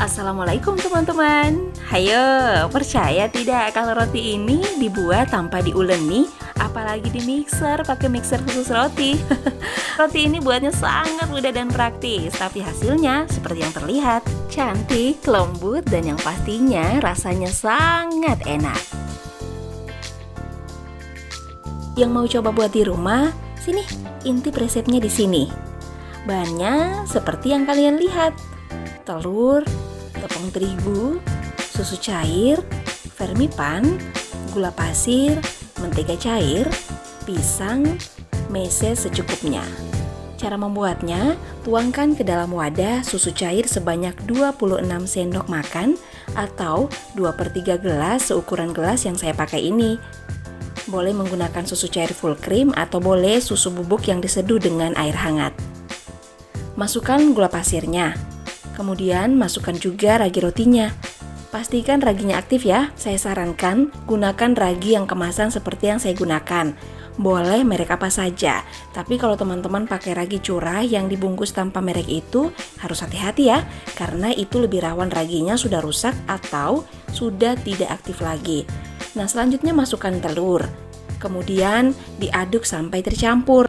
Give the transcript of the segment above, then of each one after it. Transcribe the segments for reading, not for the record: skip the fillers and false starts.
Assalamualaikum teman-teman. Hayo, percaya tidak kalau roti ini dibuat tanpa diuleni, apalagi di mixer, pakai mixer khusus roti. Roti ini buatnya sangat mudah dan praktis, tapi hasilnya seperti yang terlihat, cantik, lembut, dan yang pastinya rasanya sangat enak. Yang mau coba buat di rumah, sini, intip resepnya di sini. Bahannya seperti yang kalian lihat. Telur, tepung terigu, susu cair, vermipan, gula pasir, mentega cair, pisang, meses secukupnya. Cara membuatnya, tuangkan ke dalam wadah susu cair sebanyak 26 sendok makan atau 2/3 gelas seukuran gelas yang saya pakai ini. Boleh menggunakan susu cair full cream atau boleh susu bubuk yang diseduh dengan air hangat. Masukkan gula pasirnya. Kemudian masukkan juga ragi rotinya. Pastikan raginya aktif ya. Saya sarankan gunakan ragi yang kemasan seperti yang saya gunakan. Boleh merek apa saja. Tapi kalau teman-teman pakai ragi curah yang dibungkus tanpa merek itu, harus hati-hati ya. Karena itu lebih rawan raginya sudah rusak atau sudah tidak aktif lagi. Nah, selanjutnya masukkan telur. Kemudian diaduk sampai tercampur.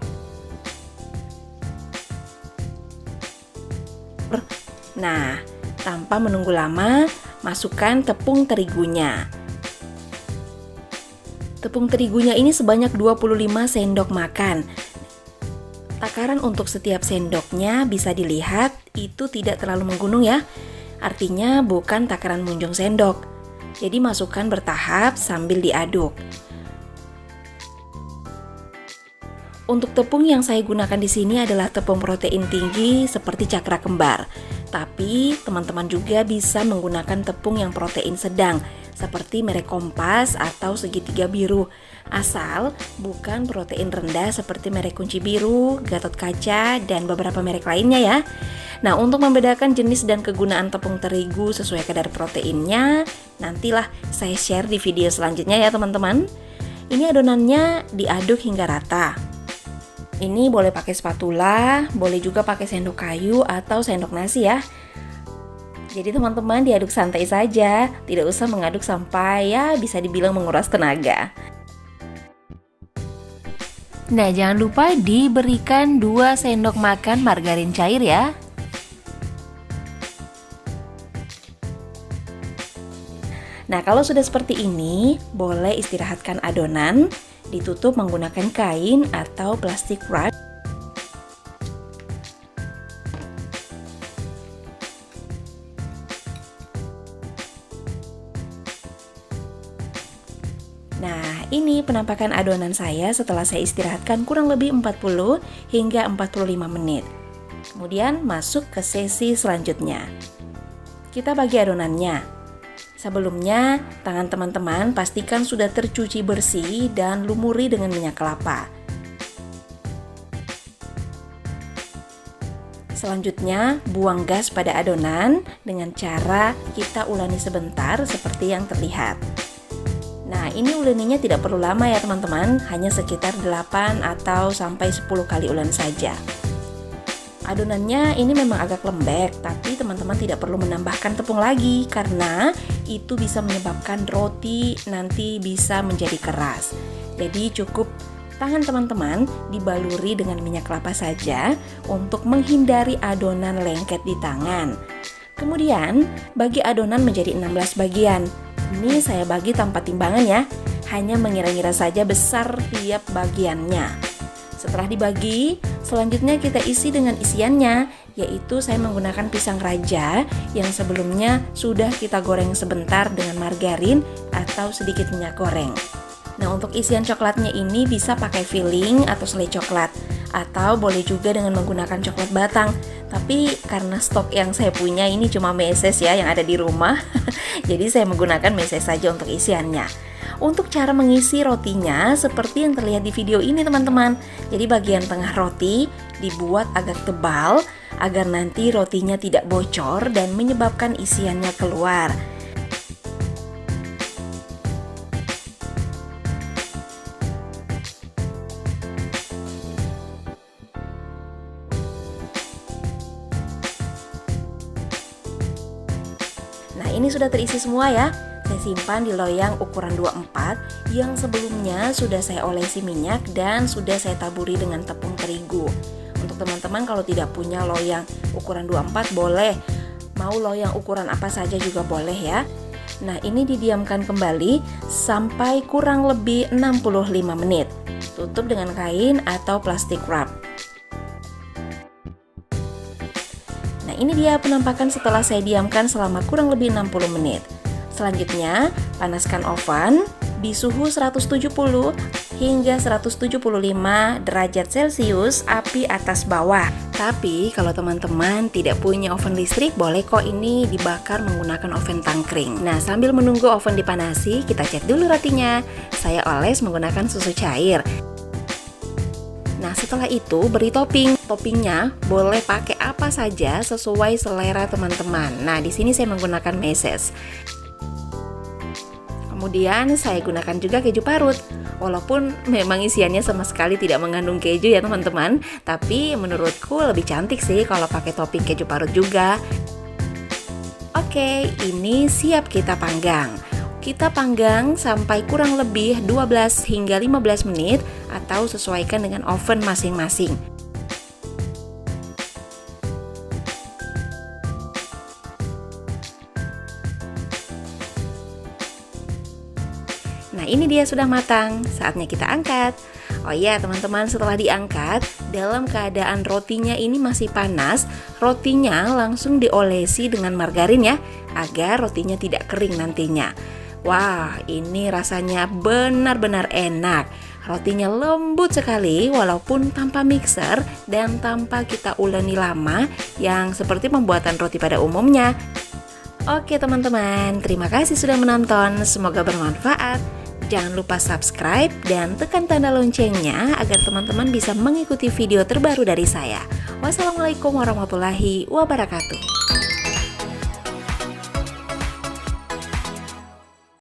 Nah, tanpa menunggu lama, masukkan tepung terigunya. Tepung terigunya ini sebanyak 25 sendok makan. Takaran untuk setiap sendoknya bisa dilihat itu tidak terlalu menggunung ya. Artinya bukan takaran munjung sendok. Jadi masukkan bertahap sambil diaduk. Untuk tepung yang saya gunakan di sini adalah tepung protein tinggi seperti cakra kembar. Tapi teman-teman juga bisa menggunakan tepung yang protein sedang seperti merek Kompas atau segitiga biru. Asal bukan protein rendah seperti merek kunci biru, Gatot Kaca, dan beberapa merek lainnya ya. Nah, untuk membedakan jenis dan kegunaan tepung terigu sesuai kadar proteinnya, nantilah saya share di video selanjutnya ya teman-teman. Ini adonannya diaduk hingga rata. Ini boleh pakai spatula, boleh juga pakai sendok kayu atau sendok nasi ya. Jadi teman-teman diaduk santai saja, tidak usah mengaduk sampai ya bisa dibilang menguras tenaga. Nah, jangan lupa diberikan 2 sendok makan margarin cair ya. Nah, kalau sudah seperti ini, boleh istirahatkan adonan. Ditutup menggunakan kain atau plastik wrap. Nah, ini penampakan adonan saya setelah saya istirahatkan kurang lebih 40 hingga 45 menit. Kemudian masuk ke sesi selanjutnya. Kita bagi adonannya. Sebelumnya, tangan teman-teman pastikan sudah tercuci bersih dan lumuri dengan minyak kelapa. Selanjutnya, buang gas pada adonan dengan cara kita uleni sebentar seperti yang terlihat. Nah, ini uleninya tidak perlu lama ya teman-teman, hanya sekitar 8 atau sampai 10 kali ulen saja. Adonannya ini memang agak lembek, tapi teman-teman tidak perlu menambahkan tepung lagi karena itu bisa menyebabkan roti nanti bisa menjadi keras. Jadi cukup tangan teman-teman dibaluri dengan minyak kelapa saja untuk menghindari adonan lengket di tangan. Kemudian bagi adonan menjadi 16 bagian. Ini saya bagi tanpa timbangan ya, hanya mengira-ngira saja besar tiap bagiannya. Setelah dibagi, selanjutnya kita isi dengan isiannya, yaitu saya menggunakan pisang raja yang sebelumnya sudah kita goreng sebentar dengan margarin atau sedikit minyak goreng. Nah, untuk isian coklatnya ini bisa pakai filling atau selai coklat, atau boleh juga dengan menggunakan coklat batang. Tapi karena stok yang saya punya ini cuma meses ya yang ada di rumah, jadi saya menggunakan meses saja untuk isiannya. Untuk cara mengisi rotinya seperti yang terlihat di video ini teman-teman. Jadi bagian tengah roti dibuat agak tebal agar nanti rotinya tidak bocor dan menyebabkan isiannya keluar. Nah, ini sudah terisi semua ya. Saya simpan di loyang ukuran 24 yang sebelumnya sudah saya olesi minyak dan sudah saya taburi dengan tepung terigu. Untuk teman-teman kalau tidak punya loyang ukuran 24 boleh, mau loyang ukuran apa saja juga boleh ya. Nah, ini didiamkan kembali sampai kurang lebih 65 menit. Tutup dengan kain atau plastik wrap. Nah, ini dia penampakan setelah saya diamkan selama kurang lebih 60 menit. Selanjutnya, panaskan oven di suhu 170 hingga 175 derajat Celcius, api atas bawah. Tapi kalau teman-teman tidak punya oven listrik, boleh kok ini dibakar menggunakan oven tangkring. Nah, sambil menunggu oven dipanasi, kita cek dulu rotinya. Saya oles menggunakan susu cair. Nah, setelah itu beri topping. Toppingnya boleh pakai apa saja sesuai selera teman-teman. Nah, di sini saya menggunakan meses. Kemudian saya gunakan juga keju parut. Walaupun memang isiannya sama sekali tidak mengandung keju ya teman-teman, tapi menurutku lebih cantik sih kalau pakai topping keju parut juga. Oke, ini siap kita panggang. Kita panggang sampai kurang lebih 12 hingga 15 menit atau sesuaikan dengan oven masing-masing. Nah, ini dia sudah matang, saatnya kita angkat. Oh iya teman-teman, setelah diangkat, dalam keadaan rotinya ini masih panas, rotinya langsung diolesi dengan margarin ya, agar rotinya tidak kering nantinya. Wah, ini rasanya benar-benar enak. Rotinya lembut sekali walaupun tanpa mixer dan tanpa kita uleni lama yang seperti pembuatan roti pada umumnya. Oke teman-teman, terima kasih sudah menonton, semoga bermanfaat. Jangan lupa subscribe dan tekan tanda loncengnya agar teman-teman bisa mengikuti video terbaru dari saya. Wassalamualaikum warahmatullahi wabarakatuh.